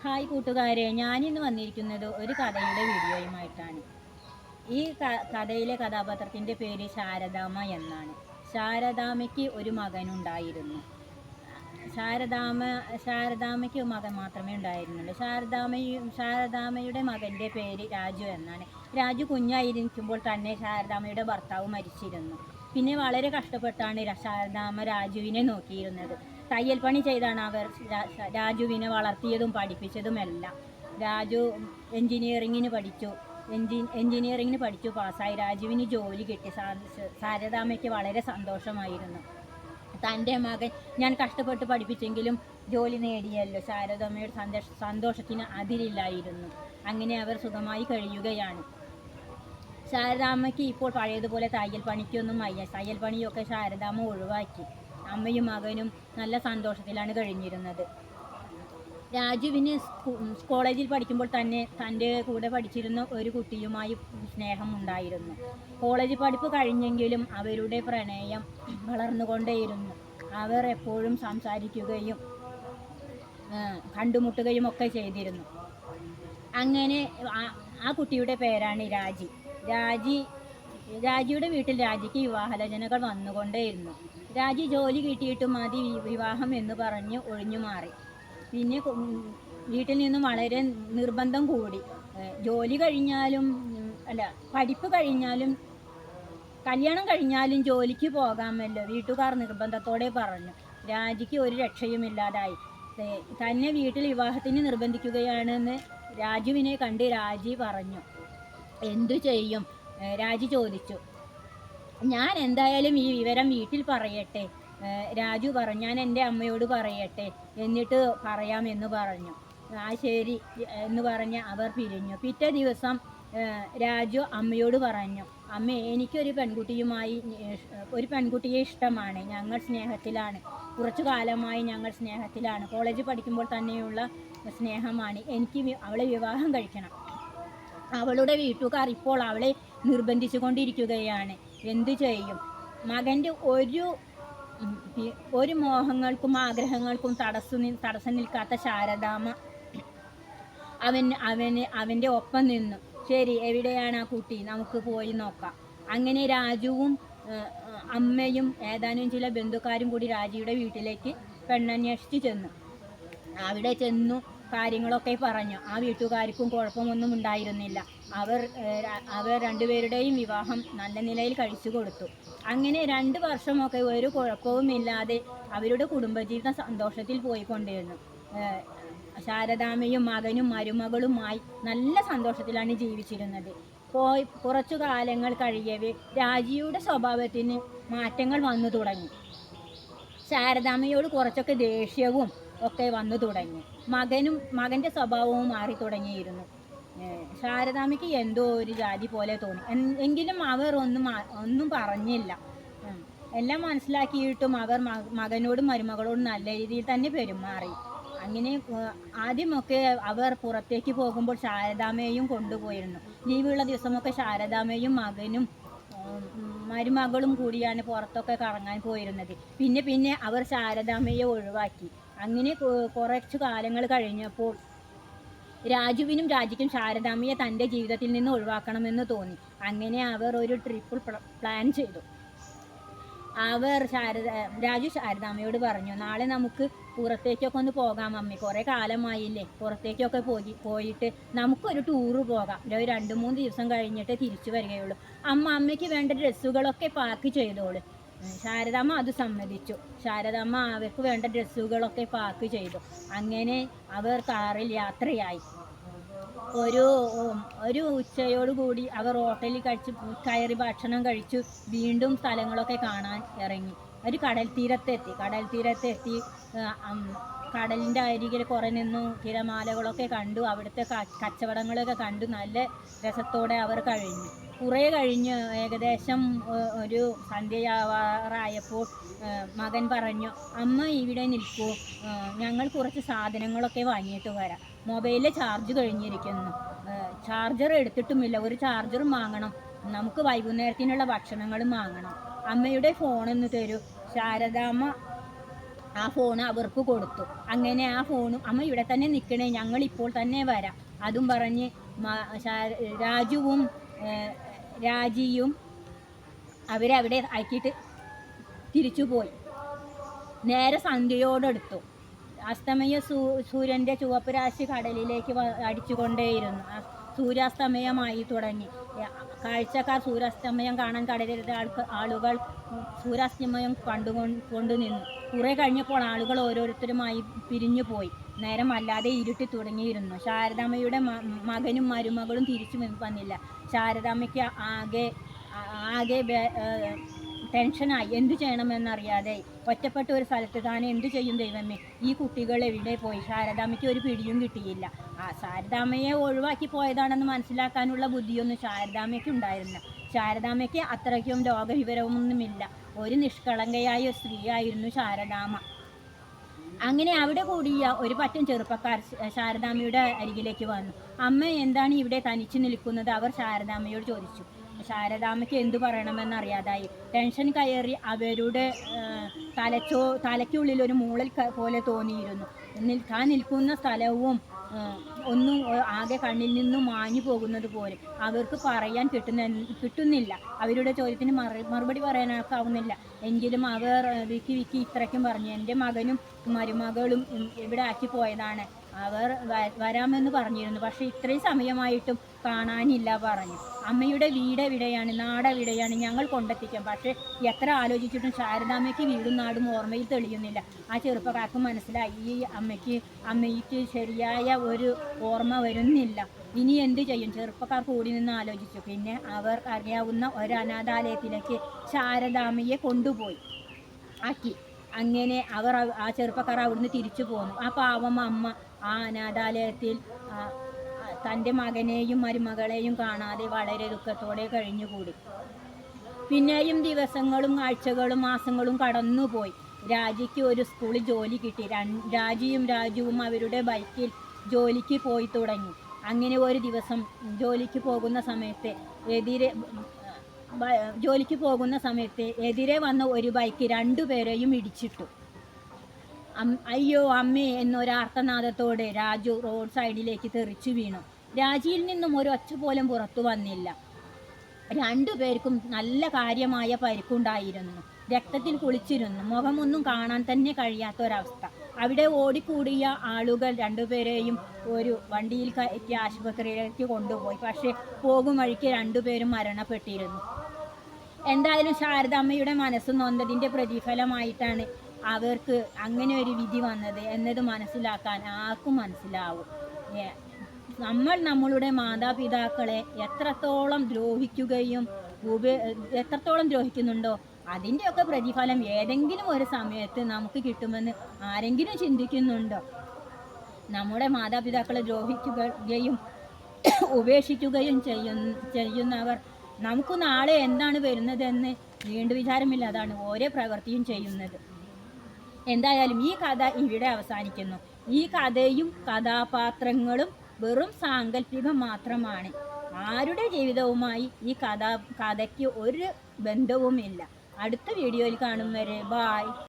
Hi കൂട്ടുകാരെ, ഞാനിന്ന് വന്നിരിക്കുന്നത് ഒരു കഥയുടെ വീഡിയോയുമായിട്ടാണ്. ഈ കഥയിലെ കഥാപാത്രത്തിൻ്റെ പേര് ശാരദാമ്മ എന്നാണ്. ശാരദാമ്മയ്ക്ക് ഒരു മകനുണ്ടായിരുന്നു. ശാരദാമ്മയ്ക്ക് മകൻ മാത്രമേ ഉണ്ടായിരുന്നുള്ളൂ. ശാരദാമ്മയുടെ മകൻ്റെ പേര് രാജു എന്നാണ്. രാജു കുഞ്ഞായിരിക്കുമ്പോൾ തന്നെ ശാരദാമ്മയുടെ ഭർത്താവ് മരിച്ചിരുന്നു. പിന്നെ വളരെ കഷ്ടപ്പെട്ടാണ് ശാരദാമ്മ രാജുവിനെ നോക്കിയിരുന്നത്. തയ്യൽ പണി ചെയ്താണ് അവർ രാജുവിനെ വളർത്തിയതും പഠിപ്പിച്ചതുമെല്ലാം. രാജു എൻജിനീയറിങ്ങിന് പഠിച്ചു പാസ്സായി. രാജുവിന് ജോലി കിട്ടി. ശാരദാമ്മയ്ക്ക് വളരെ സന്തോഷമായിരുന്നു. തൻ്റെ മകൻ ഞാൻ കഷ്ടപ്പെട്ട് പഠിപ്പിച്ചെങ്കിലും ജോലി നേടിയല്ലോ. ശാരദാമ്മയുടെ സന്തോഷത്തിന് അതിരില്ലായിരുന്നു. അങ്ങനെ അവർ സുഖമായി കഴിയുകയാണ്. ശാരദാമ്മയ്ക്ക് ഇപ്പോൾ പഴയതുപോലെ തയ്യൽ പണിക്കൊന്നും വയ്യ. തയ്യൽ പണിയൊക്കെ ശാരദാമ്മ ഒഴിവാക്കി. അമ്മയും മകനും നല്ല സന്തോഷത്തിലാണ് കഴിഞ്ഞിരുന്നത്. രാജുവിന് കോളേജിൽ പഠിക്കുമ്പോൾ തന്നെ തൻ്റെ കൂടെ പഠിച്ചിരുന്ന ഒരു കുട്ടിയുമായി സ്നേഹമുണ്ടായിരുന്നു. കോളേജ് പഠിപ്പ് കഴിഞ്ഞെങ്കിലും അവരുടെ പ്രണയം വളർന്നുകൊണ്ടേയിരുന്നു. അവർ എപ്പോഴും സംസാരിക്കുകയും കണ്ടുമുട്ടുകയും ഒക്കെ ചെയ്തിരുന്നു. അങ്ങനെ ആ കുട്ടിയുടെ പേരാണ് രാജിയുടെ വീട്ടിൽ രാജിക്ക് വിവാഹാലോചനകൾ വന്നുകൊണ്ടേയിരുന്നു. രാജി ജോലി കിട്ടിയിട്ടും മതി വിവാഹം എന്ന് പറഞ്ഞ് ഒഴിഞ്ഞു മാറി. പിന്നെ വീട്ടിൽ നിന്നും വളരെ നിർബന്ധം കൂടി. ജോലി കഴിഞ്ഞാലും പഠിപ്പ് കഴിഞ്ഞാലും കല്യാണം കഴിഞ്ഞാലും ജോലിക്ക് പോകാമല്ലോ, വീട്ടുകാർ നിർബന്ധത്തോടെ പറഞ്ഞു. രാജിക്ക് ഒരു രക്ഷയുമില്ലാതായി. തന്നെ വീട്ടിൽ വിവാഹത്തിന് നിർബന്ധിക്കുകയാണെന്ന് രാജുവിനെ കണ്ട് രാജി പറഞ്ഞു. എന്തു ചെയ്യും? രാജി ചോദിച്ചു. ഞാൻ എന്തായാലും ഈ വിവരം വീട്ടിൽ പറയട്ടെ. രാജു പറഞ്ഞു. ഞാൻ എൻ്റെ അമ്മയോട് പറയട്ടെ, എന്നിട്ട് പറയാമെന്ന് പറഞ്ഞു. ആ ശരി എന്ന് പറഞ്ഞ് അവർ പിരിഞ്ഞു. പിറ്റേ ദിവസം രാജു അമ്മയോട് പറഞ്ഞു, അമ്മേ, എനിക്കൊരു പെൺകുട്ടിയെ ഇഷ്ടമാണ്. ഞങ്ങൾ സ്നേഹത്തിലാണ്. കുറച്ചു കാലമായി ഞങ്ങൾ സ്നേഹത്തിലാണ്. കോളേജ് പഠിക്കുമ്പോൾ തന്നെയുള്ള സ്നേഹമാണ്. എനിക്ക് അവളെ വിവാഹം കഴിക്കണം. അവളുടെ വീട്ടുകാർ ഇപ്പോൾ അവളെ നിർബന്ധിച്ചു കൊണ്ടിരിക്കുകയാണ്. എന്തു ചെയ്യും? മകൻ്റെ ഒരു മോഹങ്ങൾക്കും ആഗ്രഹങ്ങൾക്കും തടസ്സം നിൽക്കാത്ത ശാരദാമ്മ അവൻ്റെ ഒപ്പം നിന്നു. ശരി, എവിടെയാണ് ആ കുട്ടി? നമുക്ക് പോയി നോക്കാം. അങ്ങനെ രാജുവും അമ്മയും ഏതാനും ചില ബന്ധുക്കാരും കൂടി രാജിയുടെ വീട്ടിലേക്ക് പെണ്ണന്വേഷിച്ച് ചെന്നു. അവിടെ ചെന്നു കാര്യങ്ങളൊക്കെ പറഞ്ഞു. ആ വീട്ടുകാർക്കും കുഴപ്പമൊന്നും ഉണ്ടായിരുന്നില്ല. അവർ രണ്ടുപേരുടെയും വിവാഹം നല്ല നിലയിൽ കഴിച്ചു കൊടുത്തു. അങ്ങനെ 2 വർഷമൊക്കെ ഒരു കുഴപ്പവുമില്ലാതെ അവരുടെ കുടുംബജീവിതം സന്തോഷത്തിൽ പോയിക്കൊണ്ടിരുന്നു. ശാരദാമ്മയും മകനും മരുമകളുമായി നല്ല സന്തോഷത്തിലാണ് ജീവിച്ചിരുന്നത്. കുറച്ചു കാലങ്ങൾ കഴിയവേ രാജിയുടെ സ്വഭാവത്തിന് മാറ്റങ്ങൾ വന്നു തുടങ്ങി. ശാരദാമ്മയോട് കുറച്ചൊക്കെ ദേഷ്യവും ഒക്കെ വന്നു തുടങ്ങി. മകൻ്റെ സ്വഭാവവും മാറി തുടങ്ങിയിരുന്നു. ശാരദാമ്മയ്ക്ക് എന്തോ ഒരു ജാതി പോലെ തോന്നി. എങ്കിലും അവർ ഒന്നും പറഞ്ഞില്ല. എല്ലാം മനസ്സിലാക്കിയിട്ടും അവർ മകനോടും മരുമകളോടും നല്ല രീതിയിൽ തന്നെ പെരുമാറി. അങ്ങനെ ആദ്യമൊക്കെ അവർ പുറത്തേക്ക് പോകുമ്പോൾ ശാരദാമ്മയെയും കൊണ്ടുപോയിരുന്നു. ലീവുള്ള ദിവസമൊക്കെ ശാരദാമ്മയും മകനും മരുമകളും കൂടിയാണ് പുറത്തൊക്കെ കറങ്ങാൻ പോയിരുന്നത്. പിന്നെ അവർ ശാരദാമ്മയെ ഒഴിവാക്കി. അങ്ങനെ കുറച്ചു കാലങ്ങൾ കഴിഞ്ഞപ്പോൾ രാജിക്കും ശാരദാമ്മയെ തൻ്റെ ജീവിതത്തിൽ നിന്ന് ഒഴിവാക്കണമെന്ന് തോന്നി. അങ്ങനെ അവർ ഒരു ട്രിപ്പ് പ്ലാൻ ചെയ്തു. രാജു ശാരദാമ്മയോട് പറഞ്ഞു, നാളെ നമുക്ക് പുറത്തേക്കൊക്കെ ഒന്ന് പോകാം അമ്മ. കുറേ കാലമായില്ലേ പുറത്തേക്കൊക്കെ പോയിട്ട് നമുക്കൊരു ടൂറ് പോകാം. ഒരു 2-3 ദിവസം കഴിഞ്ഞിട്ട് തിരിച്ചു വരികയുള്ളൂ. അമ്മയ്ക്ക് വേണ്ട ഡ്രസ്സുകളൊക്കെ പാക്ക് ചെയ്തോളൂ. ശാരദാമ്മ അത് സമ്മതിച്ചു. ശാരദാമ്മ അവർക്ക് വേണ്ട ഡ്രസ്സുകളൊക്കെ പാക്ക് ചെയ്തു. അങ്ങനെ അവർ കാറിൽ യാത്രയായി. ഒരു ഉച്ചയോടുകൂടി അവർ ഹോട്ടലിൽ കയറി ഭക്ഷണം കഴിച്ചു. വീണ്ടും സ്ഥലങ്ങളൊക്കെ കാണാൻ ഇറങ്ങി. ഒരു കടൽ തീരത്തെത്തി കടലിൻ്റെ അരികിൽ കുറേ നിന്നു. തിരമാലകളൊക്കെ കണ്ടു. അവിടുത്തെ കച്ചവടങ്ങളൊക്കെ കണ്ടു. നല്ല രസത്തോടെ അവർ കഴിഞ്ഞു. കുറേ കഴിഞ്ഞ് ഏകദേശം ഒരു സന്ധ്യയാവാറായപ്പോൾ മകൻ പറഞ്ഞു, അമ്മ ഇവിടെ നിൽക്കൂ, ഞങ്ങൾ കുറച്ച് സാധനങ്ങളൊക്കെ വാങ്ങിയിട്ട് വരാം. മൊബൈലിൽ ചാർജ് കഴിഞ്ഞിരിക്കുന്നു. ചാർജർ എടുത്തിട്ടുമില്ല. ഒരു ചാർജറും വാങ്ങണം. നമുക്ക് വൈകുന്നേരത്തിനുള്ള ഭക്ഷണങ്ങളും വാങ്ങണം. അമ്മയുടെ ഫോണൊന്ന് തരൂ. ശാരദാമ്മ ആ ഫോൺ അവർക്ക് കൊടുത്തു. അങ്ങനെ ആ ഫോണും അമ്മ ഇവിടെ തന്നെ നിൽക്കണേ, ഞങ്ങൾ ഇപ്പോൾ തന്നെ വരാം അതും പറഞ്ഞ് രാജുവും രാജിയും അവരവിടെ ആക്കിയിട്ട് തിരിച്ചു പോയി. നേരെ സന്ധ്യയോടെടുത്തു. അസ്തമയ സൂര്യൻ്റെ ചുവപ്പ് രാശി കടലിലേക്ക് അടിച്ചുകൊണ്ടേയിരുന്നു. സൂര്യാസ്തമയമായി തുടങ്ങി. കാഴ്ചക്കാർ സൂര്യാസ്തമയം കാണാൻ കടലിലെ ആളുകൾ സൂര്യാസ്തമയം കൊണ്ടു നിന്നു. കുറെ കഴിഞ്ഞപ്പോൾ ആളുകൾ ഓരോരുത്തരുമായി പിരിഞ്ഞു പോയി. നേരം അല്ലാതെ ഇരുട്ടി തുടങ്ങിയിരുന്നു. ശാരദാമ്മയുടെ മകനും മരുമകളും തിരിച്ചു വന്നില്ല. ശാരദാമ്മയ്ക്ക് ആകെ ടെൻഷനായി. എന്തു ചെയ്യണമെന്നറിയാതെ ഒറ്റപ്പെട്ട ഒരു സ്ഥലത്ത് താൻ എന്തു ചെയ്യും ദൈവമേ, ഈ കുട്ടികൾ എവിടെ പോയി? ശാരദാമ്മയ്ക്ക് ഒരു പിടിയും കിട്ടിയില്ല. ശാരദാമ്മയെ ഒഴിവാക്കി പോയതാണെന്ന് മനസ്സിലാക്കാനുള്ള ബുദ്ധിയൊന്നും ശാരദാമ്മയ്ക്ക് ഉണ്ടായിരുന്നില്ല. ശാരദാമ്മയ്ക്ക് അത്രയ്ക്കും രോഗവിവരമൊന്നുമില്ല. ഒരു നിഷ്കളങ്കയായ ഒരു സ്ത്രീയായിരുന്നു ശാരദാമ്മ. അങ്ങനെ അവിടെ കൂടിയ ഒരു പറ്റം ചെറുപ്പക്കാർ ശാരദാമ്മയുടെ അരികിലേക്ക് വന്നു. അമ്മ എന്താണ് ഇവിടെ തനിച്ചു നിൽക്കുന്നത്? അവർ ശാരദാമ്മയോട് ചോദിച്ചു. ശാരദാമ്മയ്ക്ക് എന്തു പറയണമെന്നറിയാതായി. ടെൻഷൻ കയറി അവരുടെ തലയ്ക്കുള്ളിൽ ഒരു മൂളൽ പോലെ തോന്നിയിരുന്നു. താൻ നിൽക്കുന്ന സ്ഥലവും ഒന്നും ആകെ കണ്ണിൽ നിന്നും മാഞ്ഞു പോകുന്നത് പോലെ. അവർക്ക് പറയാൻ കിട്ടുന്നില്ല. അവരുടെ ചോദ്യത്തിന് മറുപടി പറയാനാക്കാവുന്നില്ല. എങ്കിലും അവർ വിക്കി ഇത്രയ്ക്കും പറഞ്ഞു, എൻ്റെ മകനും മരുമകളും ഇവിടെ ആക്കി പോയതാണ്. അവർ വരാമെന്ന് പറഞ്ഞിരുന്നു, പക്ഷെ ഇത്രയും സമയമായിട്ടും കാണാനില്ല പറഞ്ഞു. അമ്മയുടെ വീട് എവിടെയാണ്, നാട് എവിടെയാണ്? ഞങ്ങൾ കൊണ്ടെത്തിക്കാം. പക്ഷേ എത്ര ആലോചിച്ചിട്ടും ശാരദാമ്മയ്ക്ക് വീടും നാടും ഓർമ്മയിൽ തെളിയുന്നില്ല. ആ ചെറുപ്പക്കാർക്ക് മനസ്സിലായി, ഈ അമ്മയ്ക്ക് ശരിയായ ഒരു ഓർമ്മ വരുന്നില്ല. ഇനി എന്ത് ചെയ്യും? ചെറുപ്പക്കാർ കൂടി നിന്ന് ആലോചിച്ചു. പിന്നെ അവർ അറിയാവുന്ന ഒരു അനാഥാലയത്തിലേക്ക് ശാരദാമ്മയെ കൊണ്ടുപോയി ആക്കി. അങ്ങനെ ആ ചെറുപ്പക്കാർ അവിടുന്ന് തിരിച്ചു പോന്നു. ആ പാവം അമ്മ ആ അനാഥാലയത്തിൽ തൻ്റെ മകനെയും മരുമകളെയും കാണാതെ വളരെ ദുഃഖത്തോടെ കഴിഞ്ഞുകൂടി. പിന്നെയും ദിവസങ്ങളും ആഴ്ചകളും മാസങ്ങളും കടന്നുപോയി. രാജിക്ക് ഒരു സ്കൂളിൽ ജോലി കിട്ടി. രാജുവും അവരുടെ ബൈക്കിൽ ജോലിക്ക് പോയി തുടങ്ങി. അങ്ങനെ ഒരു ദിവസം ജോലിക്ക് പോകുന്ന സമയത്ത് എതിരെ വന്ന ഒരു ബൈക്ക് രണ്ടുപേരെയും ഇടിച്ചിട്ടു. അയ്യോ അമ്മേ എന്നൊരാർത്തനാദത്തോടെ രാജു റോഡ് സൈഡിലേക്ക് തെറിച്ചു വീണു. രാജിയിൽ നിന്നും ഒരു ഒച്ച പോലും പുറത്തു വന്നില്ല. രണ്ടുപേർക്കും നല്ല കാര്യമായ പരിക്കുണ്ടായിരുന്നു. രക്തത്തിൽ കുളിച്ചിരുന്നു. മുഖമൊന്നും കാണാൻ തന്നെ കഴിയാത്തൊരവസ്ഥ. അവിടെ ഓടിക്കൂടിയ ആളുകൾ രണ്ടുപേരെയും ഒരു വണ്ടിയിൽ കയറ്റി ആശുപത്രിയിലേക്ക് കൊണ്ടുപോയി. പക്ഷേ പോകും വഴിക്ക് രണ്ടുപേരും മരണപ്പെട്ടിരുന്നു. എന്തായാലും ശാരദാമ്മയുടെ മനസ്സ് നൊന്തതിൻ്റെ പ്രതിഫലമായിട്ടാണ് അവർക്ക് അങ്ങനെ ഒരു വിധി വന്നത് എന്നത് മനസ്സിലാക്കാൻ ആർക്കും മനസ്സിലാവും. നമ്മൾ നമ്മളുടെ മാതാപിതാക്കളെ എത്രത്തോളം ദ്രോഹിക്കുന്നുണ്ടോ അതിൻ്റെയൊക്കെ പ്രതിഫലം ഏതെങ്കിലും ഒരു സമയത്ത് നമുക്ക് കിട്ടുമെന്ന് ആരെങ്കിലും ചിന്തിക്കുന്നുണ്ടോ? നമ്മുടെ മാതാപിതാക്കളെ ദ്രോഹിക്കുകയും ഉപേക്ഷിക്കുകയും ചെയ്യുന്നവർ നമുക്ക് നാളെ എന്താണ് വരുന്നതെന്ന് വിചാരമില്ലാതാണ് ഓരോ പ്രവൃത്തിയും ചെയ്യുന്നത്. എന്തായാലും ഈ കഥ ഇവിടെ അവസാനിക്കുന്നു. ഈ കഥയും കഥാപാത്രങ്ങളും വെറും സാങ്കല്പികം മാത്രമാണ്. ആരുടെ ജീവിതവുമായി ഈ കഥയ്ക്ക് ഒരു ബന്ധവുമില്ല. അടുത്ത വീഡിയോയിൽ കാണും വരെ ബായ്.